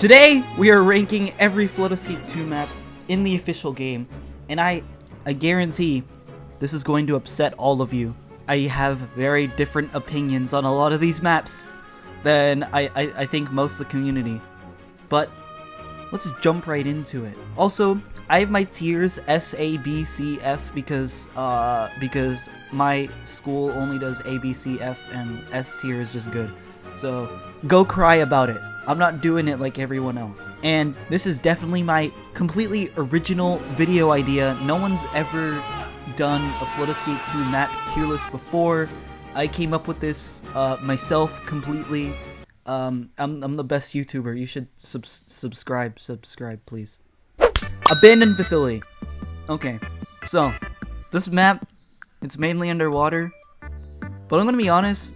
Today, we are ranking every Floodescape 2 map in the official game, and I guarantee this is going to upset all of you. I have very different opinions on a lot of these maps than I think most of the community, but let's jump right into it. Also, I have my tiers S, A, B, C, F because my school only does A, B, C, F, and S tier is just good. So go cry about it. I'm not doing it like everyone else. And this is definitely my completely original video idea. No one's ever done a Floodescape 2 map tier list before. I came up with this myself completely. I'm the best YouTuber. You should subscribe, please. Abandoned facility. Okay, so this map, it's mainly underwater, but I'm gonna be honest,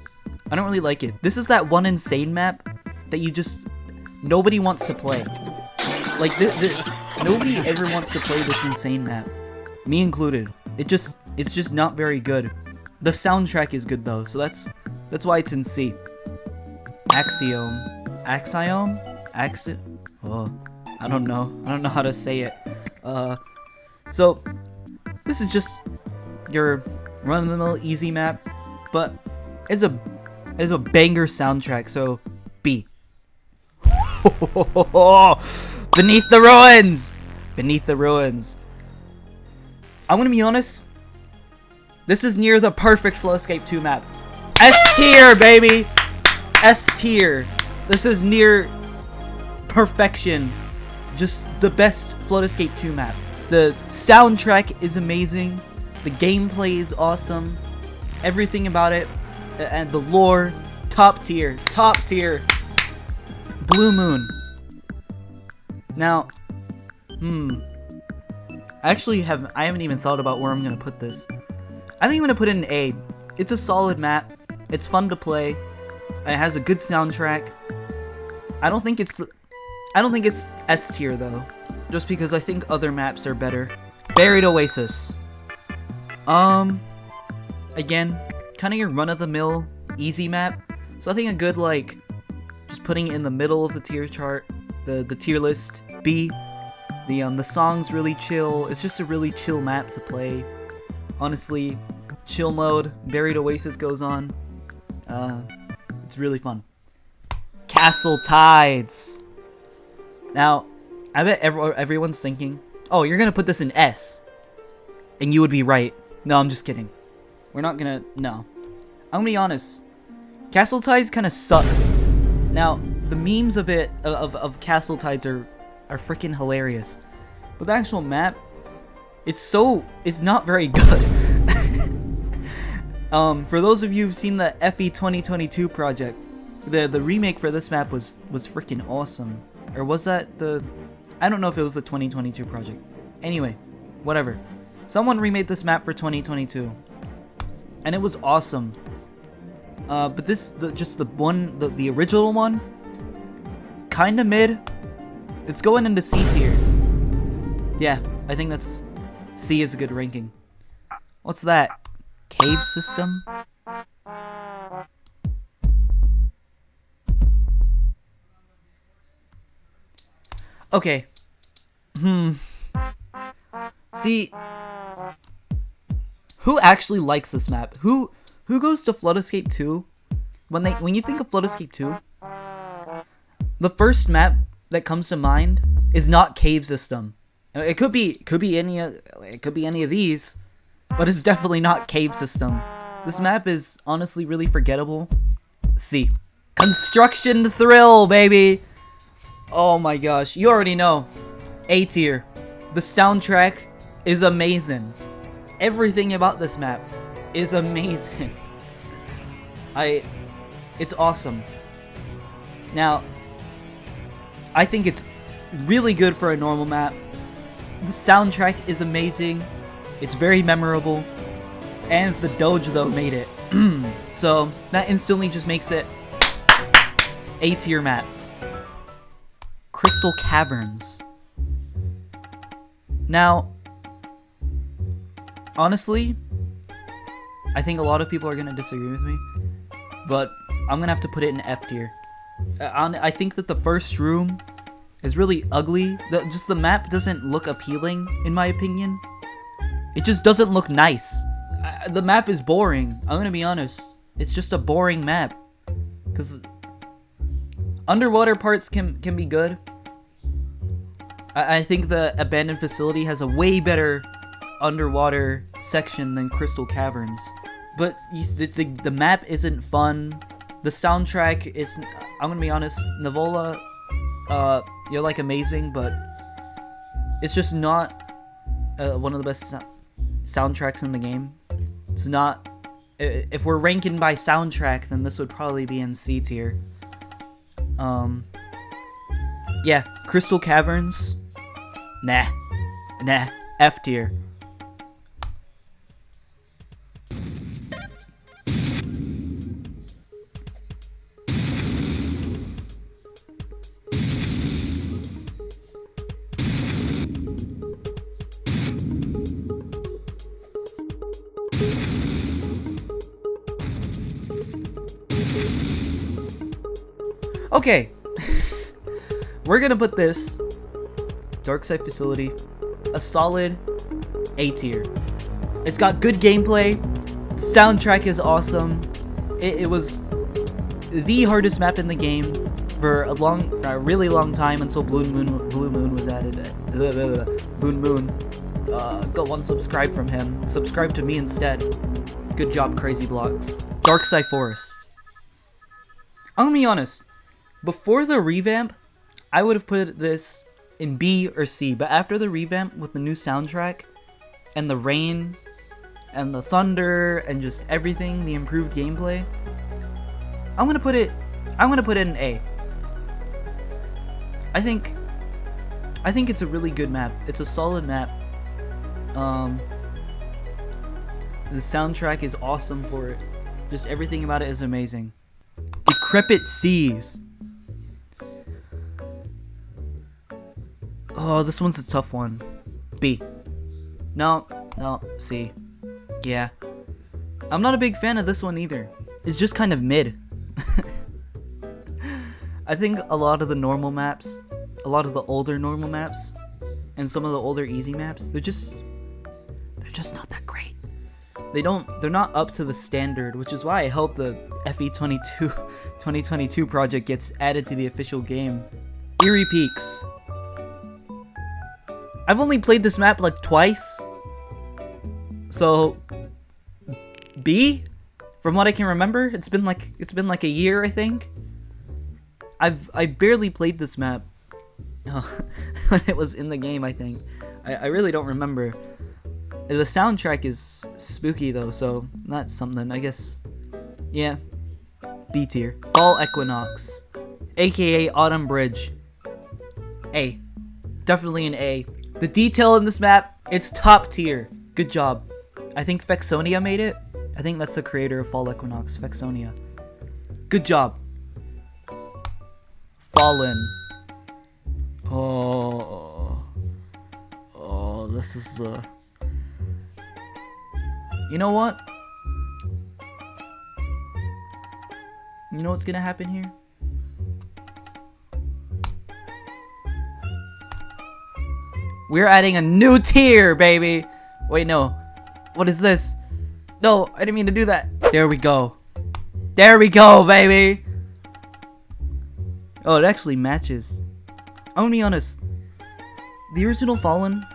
I don't really like it. This is that one insane map that you just nobody wants to play. Like nobody ever wants to play this insane map, me included. It's just not very good. The soundtrack is good though, so that's why it's in C. Axiom. Oh, I don't know how to say it. So this is just your run-of-the-mill easy map, but it's a banger soundtrack. So B. Beneath the ruins. I'm gonna be honest. This is near the perfect Floodescape 2 map. S tier, baby. S tier. This is near perfection. Just the best Floodescape 2 map. The soundtrack is amazing. The gameplay is awesome. Everything about it, and the lore, top tier. Blue Moon. Now, I haven't even thought about where I'm gonna put this. I think I'm gonna put it in A. It's a solid map. It's fun to play. It has a good soundtrack. I don't think it's S tier though, just because I think other maps are better. Buried Oasis. Again, kind of your run-of-the-mill easy map. So I think a good, like, just putting it in the middle of the tier chart, the tier list. B. The song's really chill. It's just a really chill map to play. Honestly, chill mode. Buried Oasis goes on. It's really fun. Castle Tides. Now, I bet everyone's thinking, oh, you're gonna put this in S. And you would be right. No, I'm just kidding. We're not gonna, no. I'm gonna be honest. Castle Tides kind of sucks. Now, the memes of it, of Castle Tides are freaking hilarious. But the actual map, it's not very good. For those of you who've seen the FE 2022 project, the remake for this map was freaking awesome. Or was that I don't know if it was the 2022 project. Anyway, whatever. Someone remade this map for 2022. And it was awesome. But the original one, kinda mid. It's going into C tier. Yeah, I think C is a good ranking. What's that? Cave system? Okay. See, who actually likes this map? Who goes to Floodescape 2? When you think of Floodescape 2, the first map that comes to mind is not Cave System. It could be any of these, but it's definitely not Cave System. This map is honestly really forgettable. C. Construction Thrill, baby. Oh my gosh, you already know. A tier. The soundtrack is amazing. Everything about this map is amazing. It's awesome. Now, I think it's really good for a normal map. The soundtrack is amazing. It's very memorable. And the Doge, though, made it. So, that instantly just makes it A tier map. Crystal Caverns. Now, honestly, I think a lot of people are going to disagree with me, but I'm going to have to put it in F tier. I think that the first room is really ugly. Just the map doesn't look appealing, in my opinion. It just doesn't look nice. The map is boring. I'm gonna be honest. It's just a boring map. Because underwater parts can be good. I think the abandoned facility has a way better underwater section than Crystal Caverns. But the map isn't fun. The soundtrack is, I'm gonna be honest, Navola, you're like amazing, but it's just not one of the best soundtracks in the game. It's not, if we're ranking by soundtrack, then this would probably be in C tier. Yeah, Crystal Caverns, nah, F tier. Okay, we're gonna put this Darkside Facility a solid A tier. It's got good gameplay, soundtrack is awesome. It was the hardest map in the game for a really long time until Blue Moon was added. Boon Moon. Go unsubscribe from him. Subscribe to me instead. Good job, crazyblox. Darkside Forest. I'm gonna be honest. Before the revamp, I would have put this in B or C, but after the revamp with the new soundtrack and the rain and the thunder and just everything, the improved gameplay, I'm gonna put it in A. I think it's a really good map. It's a solid map. The soundtrack is awesome for it. Just everything about it is amazing. Decrepit Seas. Oh, this one's a tough one. B. No, C. Yeah. I'm not a big fan of this one either. It's just kind of mid. I think a lot of the normal maps, a lot of the older normal maps, and some of the older easy maps, they're just not that great. They're not up to the standard, which is why I hope the FE2 2022 project gets added to the official game. Eerie Peaks. I've only played this map like twice, so B, from what I can remember. It's been like a year, I think. I barely played this map when it was in the game, I think. I really don't remember. The soundtrack is spooky though, so that's something, I guess. Yeah, B tier. Fall Equinox, aka Autumn Bridge. A. Definitely an A. The detail in this map, it's top tier. Good job. I think Fexonia made it. I think that's the creator of Fall Equinox, Fexonia. Good job. Fallen. Oh, this is the... You know what? You know what's gonna happen here? We're adding a new tier, baby! Wait, no. What is this? No, I didn't mean to do that. There we go. There we go, baby! Oh, it actually matches. I'm gonna be honest. The original Fallen,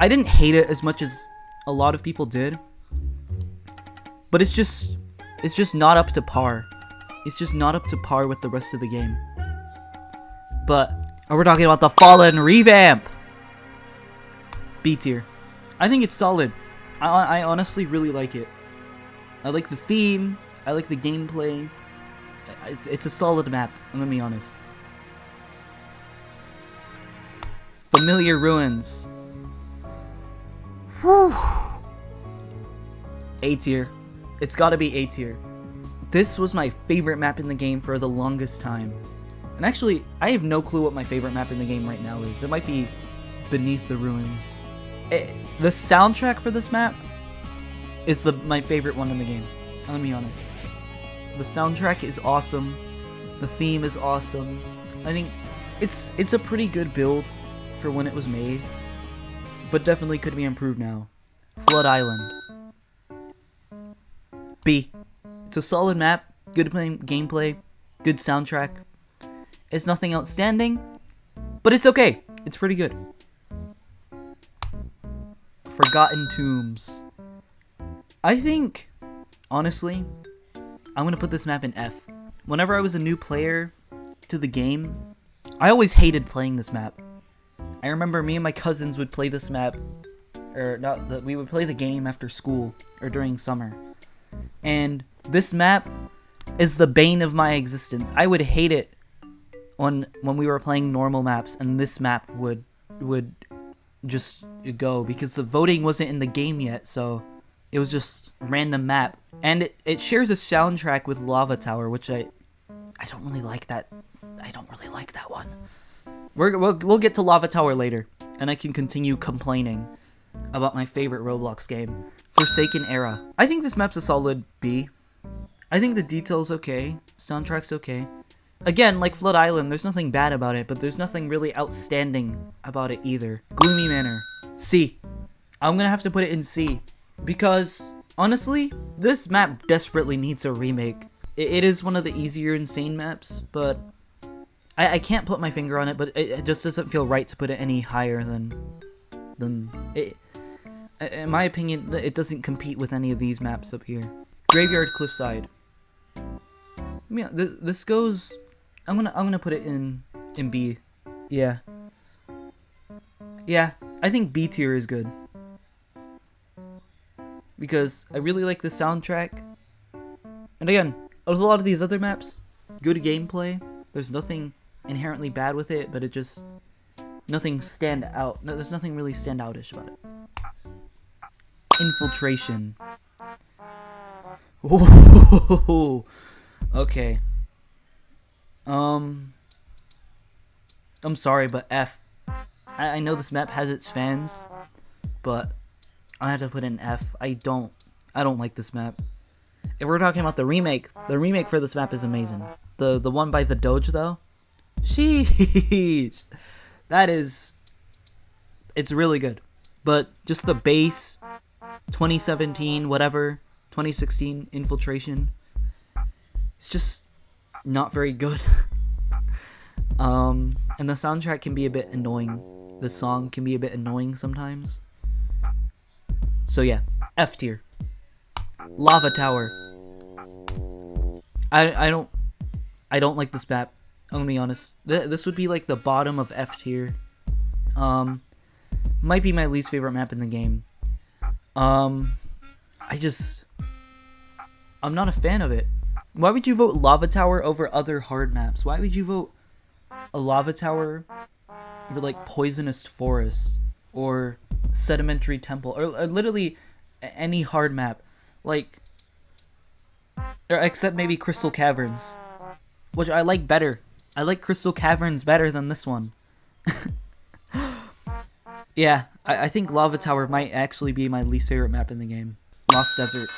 I didn't hate it as much as a lot of people did. But it's just not up to par. It's just not up to par with the rest of the game. But we're talking about the Fallen Revamp. B tier. I think it's solid. I honestly really like it. I like the theme. I like the gameplay. It's a solid map, I'm gonna be honest. Familiar Ruins. Whew. A tier. It's gotta be A tier. This was my favorite map in the game for the longest time. And actually, I have no clue what my favorite map in the game right now is. It might be Beneath the Ruins. The soundtrack for this map is my favorite one in the game. I'm gonna be honest. The soundtrack is awesome. The theme is awesome. I think it's a pretty good build for when it was made, but definitely could be improved now. Flood Island. B. It's a solid map, good gameplay, good soundtrack. It's nothing outstanding, but it's okay. It's pretty good. Forgotten Tombs. I think, honestly, I'm gonna put this map in F. Whenever I was a new player to the game, I always hated playing this map. I remember me and my cousins would play this map, we would play the game after school or during summer. And this map is the bane of my existence. I would hate it when we were playing normal maps and this map would just go, because the voting wasn't in the game yet, so it was just random map. And it shares a soundtrack with Lava Tower, which I don't really like that. I don't really like that one. We'll get to Lava Tower later, and I can continue complaining about my favorite Roblox game, Forsaken Era. I think this map's a solid B. I think the detail's okay, soundtrack's okay. Again, like Flood Island, there's nothing bad about it, but there's nothing really outstanding about it either. Gloomy Manor. C. I'm gonna have to put it in C, because honestly, this map desperately needs a remake. It is one of the easier insane maps, but I can't put my finger on it, but it just doesn't feel right to put it any higher than it. In my opinion, it doesn't compete with any of these maps up here. Graveyard Cliffside. Yeah, this goes. I'm gonna put it in B. Yeah. Yeah, I think B tier is good, because I really like the soundtrack. And again, with a lot of these other maps, good gameplay. There's nothing inherently bad with it, but it just nothing stand out. No, there's nothing really standoutish about it. Infiltration. Ooh. Okay. I'm sorry, but F. I know this map has its fans, but I have to put in F. I don't like this map. If we're talking about the remake for this map is amazing. The one by the Doge though, sheesh, it's really good. But just the base 2017 whatever 2016 Infiltration, it's just not very good. And the soundtrack can be a bit annoying. The song can be a bit annoying sometimes. So yeah, F tier. Lava Tower. I don't like this map. I'm gonna be honest. This would be like the bottom of F tier. Might be my least favorite map in the game. I'm not a fan of it. Why would you vote Lava Tower over other hard maps? Why would you vote a Lava Tower over like Poisonous Forest or Sedimentary Temple or literally any hard map, like, or except maybe Crystal Caverns, which I like better. I like Crystal Caverns better than this one. Yeah, I think Lava Tower might actually be my least favorite map in the game. Lost Desert.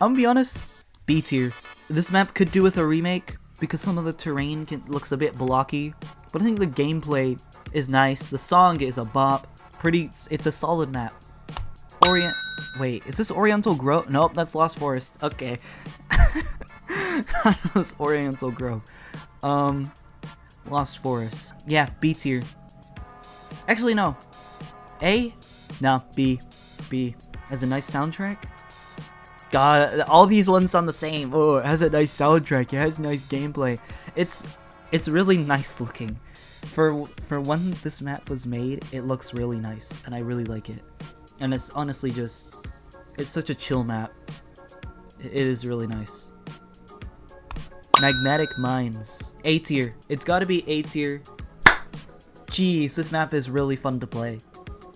I'm gonna be honest, B tier. This map could do with a remake because some of the terrain looks a bit blocky, but I think the gameplay is nice. The song is a bop. It's a solid map. Wait, is this Oriental Grove? Nope, that's Lost Forest. Okay. That's Oriental Grove. Lost Forest. Yeah, B tier. Actually, no. A? No, B. B. Has a nice soundtrack. God, all these ones sound the same. Oh, it has a nice soundtrack. It has nice gameplay. It's really nice looking. For when this map was made, it looks really nice, and I really like it. And it's honestly just, it's such a chill map. It is really nice. Magmatic Mines. A tier. It's gotta be A tier. Jeez, this map is really fun to play.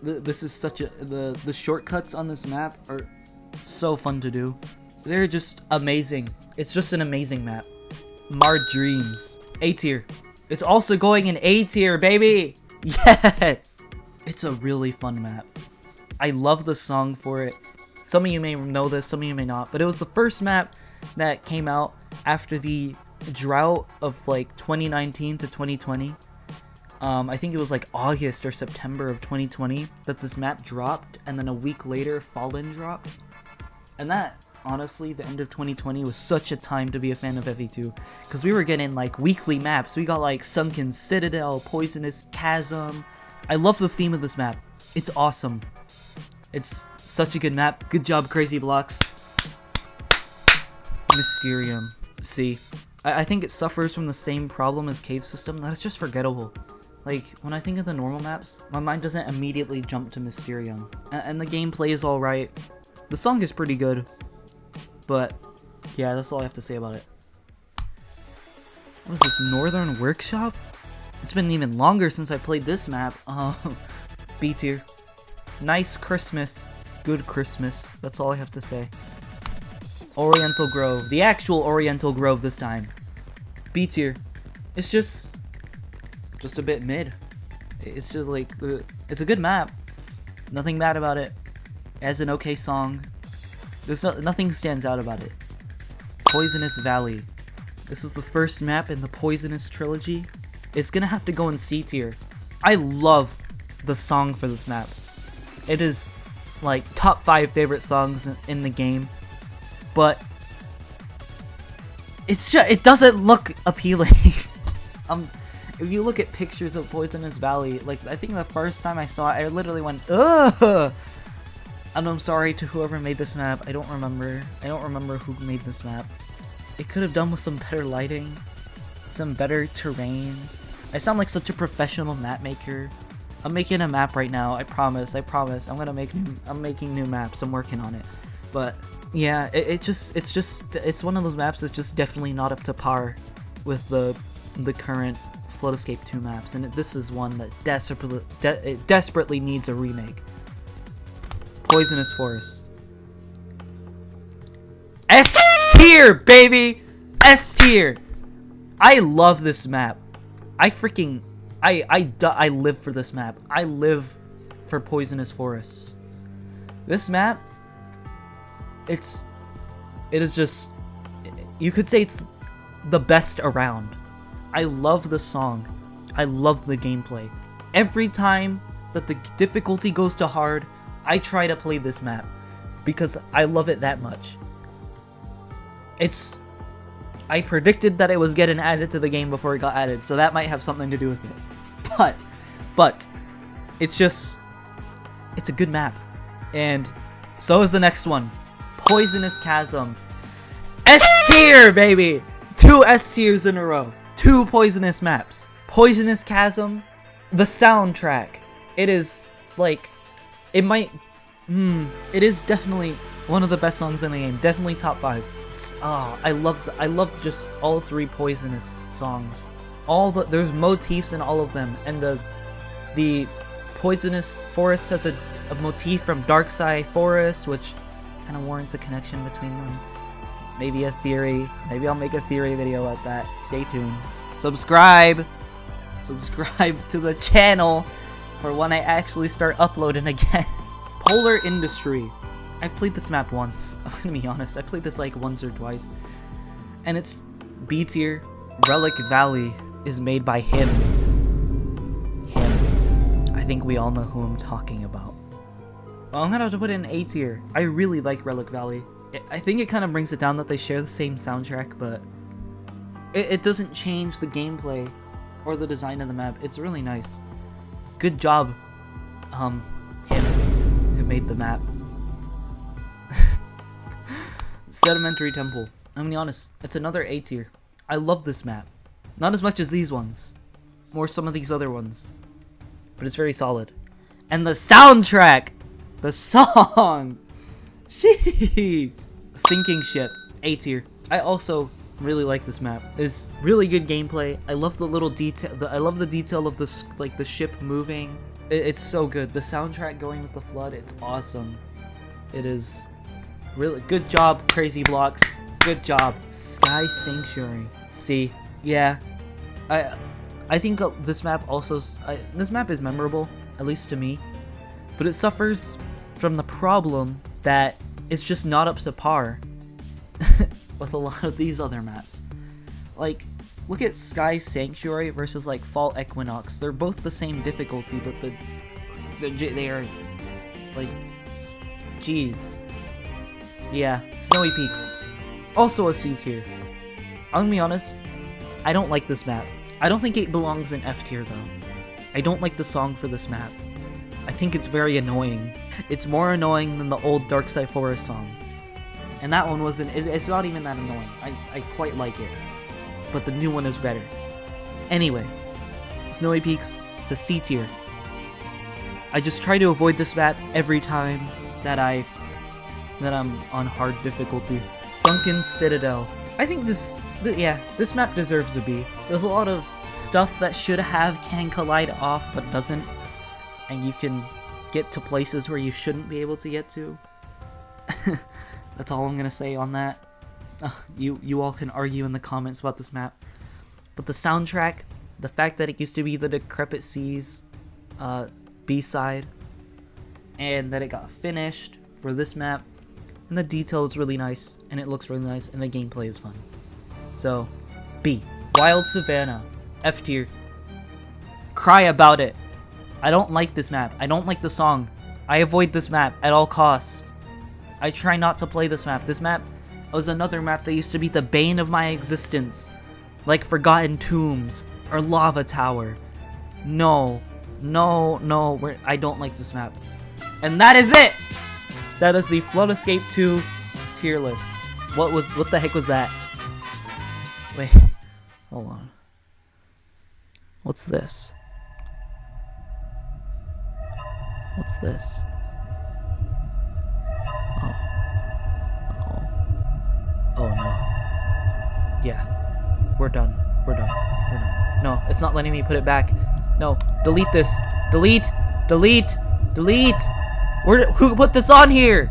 This is such a, the shortcuts on this map are so fun to do. They're just amazing. It's just an amazing map. Marred Dreams. A tier. It's also going in A tier, baby! Yes! It's a really fun map. I love the song for it. Some of you may know this, some of you may not, but it was the first map that came out after the drought of like 2019 to 2020. I think it was like August or September of 2020 that this map dropped, and then a week later Fallen dropped. And that, honestly, the end of 2020 was such a time to be a fan of FE2, because we were getting like weekly maps. We got like Sunken Citadel, Poisonous Chasm. I love the theme of this map. It's awesome. It's such a good map. Good job, crazyblox. Mysterium. See, I think it suffers from the same problem as Cave System, that it's just forgettable. Like, when I think of the normal maps, my mind doesn't immediately jump to Mysterium. And the gameplay is alright. The song is pretty good. But, yeah, that's all I have to say about it. What is this, Northern Workshop? It's been even longer since I played this map. B tier. Nice Christmas. Good Christmas. That's all I have to say. Oriental Grove. The actual Oriental Grove this time. B tier. It's just a bit mid. It's just like, it's a good map. Nothing bad about it. It has an okay song. There's nothing stands out about it. Poisonous Valley. This is the first map in the Poisonous Trilogy. It's gonna have to go in C tier. I love the song for this map. It is like top 5 favorite songs in the game. But it's just, it doesn't look appealing. If you look at pictures of Poisonous Valley, like, I think the first time I saw it, I literally went, ugh! And I'm sorry to whoever made this map. I don't remember who made this map. It could have done with some better lighting, some better terrain. I sound like such a professional map maker. I'm making a map right now. I promise. I'm making new maps. I'm working on it. But yeah, it's one of those maps that's just definitely not up to par with the current Floodescape 2 maps, and this is one that desperately needs a remake. Poisonous Forest. S tier, baby! S tier! I love this map. I live for this map. I live for Poisonous Forest. This map, it is just, you could say it's the best around. I love the song. I love the gameplay. Every time that the difficulty goes to hard, I try to play this map because I love it that much. I predicted that it was getting added to the game before it got added, so that might have something to do with it. But it's a good map. And so is the next one. Poisonous Chasm. S tier, baby! 2 S tiers in a row. 2 Poisonous maps. Poisonous Chasm, the soundtrack. It is like, it is definitely one of the best songs in the game. Definitely top 5. I love just all 3 Poisonous songs. There's motifs in all of them, and the Poisonous Forest has a motif from Darkside Forest, which kind of warrants a connection between them. Maybe a theory. Maybe I'll make a theory video about that. Stay tuned. Subscribe to the channel for when I actually start uploading again. Polar Industry. I've played this map once. I'm gonna be honest. I played this like once or twice. And it's B tier. Relic Valley is made by him. I think we all know who I'm talking about. Well, I'm gonna have to put it in A tier. I really like Relic Valley. I think it kind of brings it down that they share the same soundtrack, but it doesn't change the gameplay or the design of the map. It's really nice. Good job, him who made the map. Sedimentary Temple. I'm gonna be honest, it's another A tier. I love this map. Not as much as these ones, or some of these other ones, but it's very solid. And the soundtrack, the song, sheesh. Sinking Ship, A tier. I also really like this map. It's really good gameplay. I love the little detail. I love the detail of the ship moving. It's so good. The soundtrack going with the flood. It's awesome. It is really good job, crazyblox. Good job. Sky Sanctuary. See, yeah, I think this map also. This map is memorable, at least to me, but it suffers from the problem that it's just not up to par with a lot of these other maps. Like, look at Sky Sanctuary versus like Fall Equinox. They're both the same difficulty, but they are like, jeez. Yeah, Snowy Peaks. Also a C tier. I'm gonna be honest, I don't like this map. I don't think it belongs in F tier though. I don't like the song for this map. I think it's very annoying. It's more annoying than the old Darkside Forest song. And that one wasn't, it's not even that annoying. I quite like it. But the new one is better. Anyway, Snowy Peaks, it's a C tier. I just try to avoid this map every time that I'm on hard difficulty. Sunken Citadel. I think this map deserves a B. There's a lot of stuff that should have Can Collide off, but doesn't. And you can get to places where you shouldn't be able to get to. That's all I'm gonna say on that. You all can argue in the comments about this map. But the soundtrack, the fact that it used to be the Decrepit Seas B-side, and that it got finished for this map, and the detail is really nice, and it looks really nice, and the gameplay is fun. So, B. Wild Savannah, F tier. Cry about it. I don't like this map. I don't like the song. I avoid this map at all costs. I try not to play this map. This map was another map that used to be the bane of my existence. Like Forgotten Tombs or Lava Tower. No. I don't like this map. And that is it! That is the Float Escape 2 tier list. What the heck was that? Wait. Hold on. What's this? What's this? Oh no. Yeah. We're done. No, it's not letting me put it back. No. Delete this. Delete. Who put this on here?